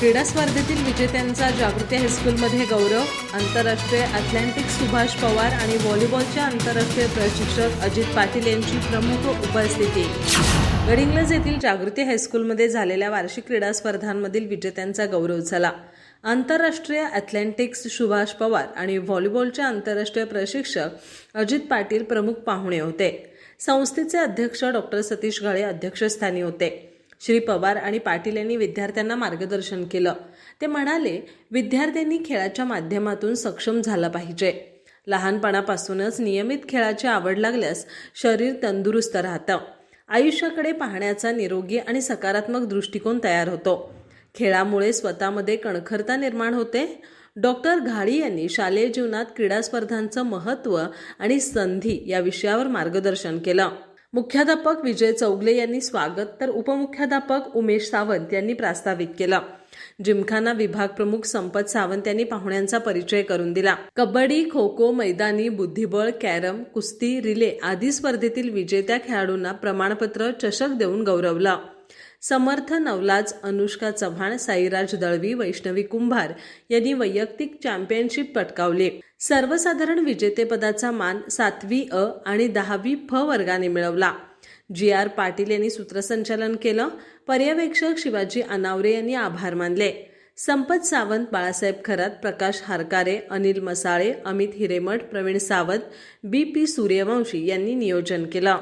क्रीडा स्पर्धेतील विजेत्यांचा जागृती हायस्कूलमध्ये गौरव. आंतरराष्ट्रीय ॲथलेटिक्स सुभाष पवार आणि व्हॉलीबॉलचे आंतरराष्ट्रीय प्रशिक्षक अजित पाटील यांची प्रमुख उपस्थिती. गडिंग्लज येथील जागृती हायस्कूलमध्ये झालेल्या वार्षिक क्रीडा स्पर्धांमधील विजेत्यांचा गौरव झाला. आंतरराष्ट्रीय ॲथलेटिक्स सुभाष पवार आणि व्हॉलीबॉलचे आंतरराष्ट्रीय प्रशिक्षक अजित पाटील प्रमुख पाहुणे होते. संस्थेचे अध्यक्ष डॉक्टर सतीश गाळे अध्यक्षस्थानी होते. श्री पवार आणि पाटील यांनी विद्यार्थ्यांना मार्गदर्शन केलं. ते म्हणाले, विद्यार्थ्यांनी खेळाच्या माध्यमातून सक्षम झालं पाहिजे. लहानपणापासूनच नियमित खेळाची आवड लागल्यास शरीर तंदुरुस्त राहतं. आयुष्याकडे पाहण्याचा निरोगी आणि सकारात्मक दृष्टिकोन तयार होतो. खेळामुळे स्वतःमध्ये कणखरता निर्माण होते. डॉक्टर घाळी यांनी शालेय जीवनात क्रीडा स्पर्धांचं महत्त्व आणि संधी या विषयावर मार्गदर्शन केलं. मुख्याध्यापक विजय चौगले यांनी स्वागत तर उपमुख्याध्यापक उमेश सावंत यांनी प्रास्ताविक केलं. जिमखाना विभाग प्रमुख संपत सावंत यांनी पाहुण्यांचा परिचय करून दिला. कबड्डी, खो खो, मैदानी, बुद्धिबळ, कॅरम, कुस्ती, रिले आदी स्पर्धेतील विजेत्या खेळाडूंना प्रमाणपत्र, चषक देऊन गौरवलं. समर्थ नवलाज, अनुष्का चव्हाण, साईराज दळवी, वैष्णवी कुंभार यांनी वैयक्तिक चॅम्पियनशिप पटकावली. सर्वसाधारण विजेतेपदाचा मान 7वी अ आणि 10वी फ वर्गाने मिळवला. जी.आर. पाटील यांनी सूत्रसंचालन केलं. पर्यवेक्षक शिवाजी अनावरे यांनी आभार मानले. संपत सावंत, बाळासाहेब खरात, प्रकाश हारकारे, अनिल मसाळे, अमित हिरेमठ, प्रवीण सावंत, बी.पी. सूर्यवंशी यांनी नियोजन केलं.